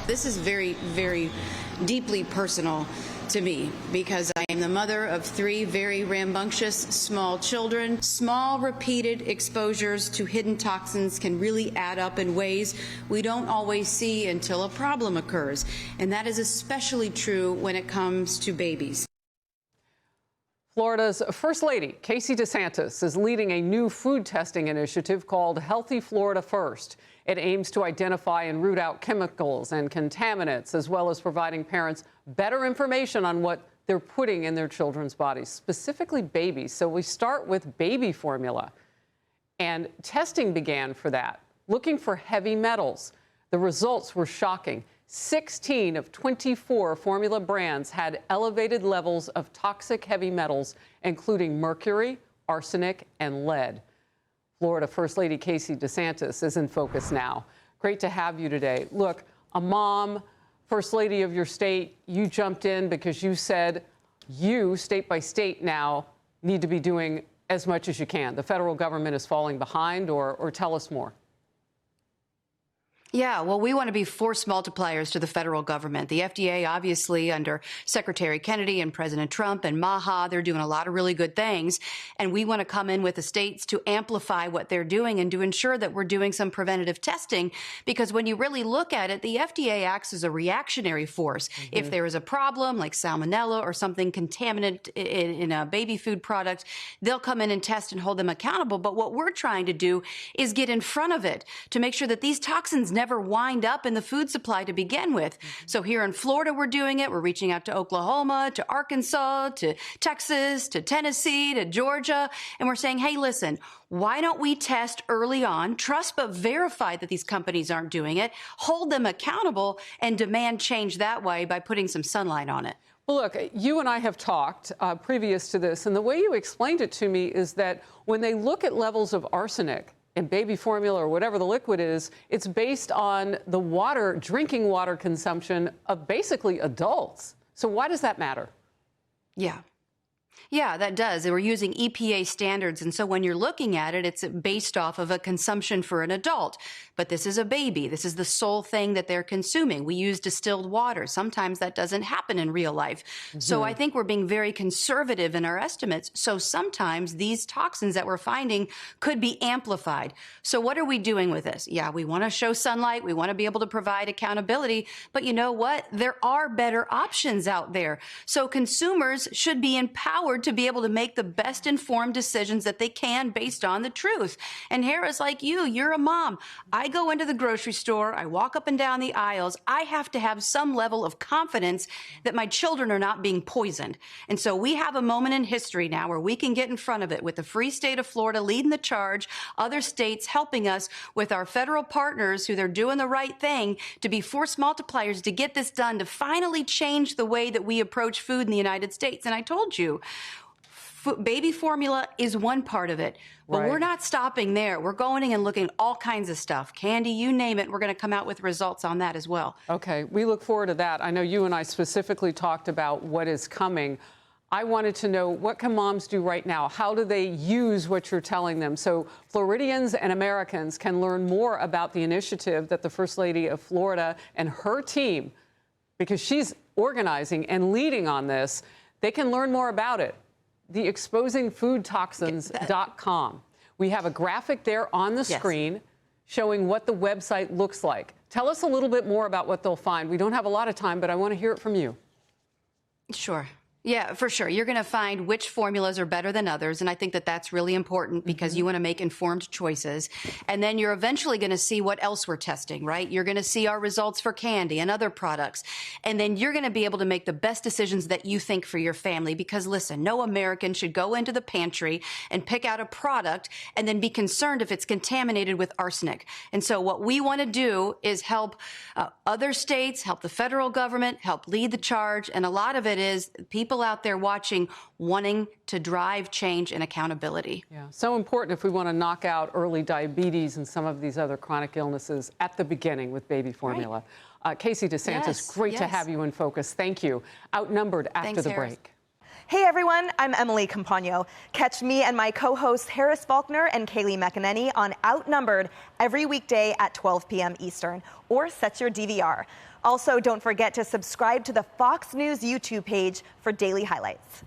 This is very, very deeply personal to me because I am the mother of 3 very rambunctious small children. Small repeated exposures to hidden toxins can really add up in ways we don't always see until a problem occurs. And that is especially true when it comes to babies. Florida's First Lady, Casey DeSantis, is leading a new food testing initiative called Healthy Florida First. It aims to identify and root out chemicals and contaminants, as well as providing parents better information on what they're putting in their children's bodies, specifically babies. So we start with baby formula. And testing began for that, looking for heavy metals. The results were shocking. 16 of 24 formula brands had elevated levels of toxic heavy metals, including mercury, arsenic, and lead. Florida First Lady Casey DeSantis is in focus now. Great to have you today. Look, a mom, First Lady of your state, you jumped in because you said you, state by state now, need to be doing as much as you can. The federal government is falling behind, or tell us more. Yeah, well, we want to be force multipliers to the federal government. The FDA, obviously, under Secretary Kennedy and President Trump and Maha, they're doing a lot of really good things. And we want to come in with the states to amplify what they're doing and to ensure that we're doing some preventative testing. Because when you really look at it, the FDA acts as a reactionary force. If there is a problem like salmonella or something contaminant in a baby food product, they'll come in and test and hold them accountable. But what we're trying to do is get in front of it to make sure that these toxins never wind up in the food supply to begin with. So here in Florida, we're doing it. We're reaching out to Oklahoma, to Arkansas, to Texas, to Tennessee, to Georgia. And we're saying, hey, listen, why don't we test early on, trust but verify that these companies aren't doing it, hold them accountable, and demand change that way by putting some sunlight on it. Well, look, you and I have talked previous to this, and the way you explained it to me is that when they look at levels of arsenic in baby formula or whatever the liquid is, it's based on the water, drinking water consumption of basically adults. So why does that matter? Yeah. Yeah, that does. We're using EPA standards. And so when you're looking at it, it's based off of a consumption for an adult. But this is a baby. This is the sole thing that they're consuming. We use distilled water. Sometimes that doesn't happen in real life. So I think we're being very conservative in our estimates. So sometimes these toxins that we're finding could be amplified. So what are we doing with this? Yeah, we want to show sunlight. We want to be able to provide accountability. But you know what? There are better options out there. So consumers should be empowered to be able to make the best informed decisions that they can based on the truth. And Harris, like you're a mom. I go into the grocery store, I walk up and down the aisles. I have to have some level of confidence that my children are not being poisoned. And so we have a moment in history now where we can get in front of it with the free state of Florida leading the charge, other states helping us with our federal partners who they're doing the right thing to be force multipliers to get this done, to finally change the way that we approach food in the United States. And I told you, baby formula is one part of it, but we're not stopping there. We're going in and looking at all kinds of stuff. Candy, you name it, we're going to come out with results on that as well. Okay, we look forward to that. I know you and I specifically talked about what is coming. I wanted to know, what can moms do right now? How do they use what you're telling them? So Floridians and Americans can learn more about the initiative that the First Lady of Florida and her team, because she's organizing and leading on this, they can learn more about it. TheExposingFoodToxins.com. We have a graphic there on the screen showing what the website looks like. Tell us a little bit more about what they'll find. We don't have a lot of time, but I want to hear it from you. Sure. Yeah, for sure. You're going to find which formulas are better than others. And I think that that's really important because you want to make informed choices. And then you're eventually going to see what else we're testing, right? You're going to see our results for candy and other products. And then you're going to be able to make the best decisions that you think for your family. Because listen, no American should go into the pantry and pick out a product and then be concerned if it's contaminated with arsenic. And so what we want to do is help other states, help the federal government, help lead the charge. And a lot of it is people out there watching, wanting to drive change and accountability. Yeah, so important if we want to knock out early diabetes and some of these other chronic illnesses at the beginning with baby formula. Casey DeSantis, great to have you in focus. Thank you. Outnumbered after the break. Hey everyone, I'm Emily Campagno. Catch me and my co-hosts Harris Faulkner and Kaylee McEnany on Outnumbered every weekday at 12 p.m. Eastern, or set your DVR. Also, don't forget to subscribe to the Fox News YouTube page for daily highlights.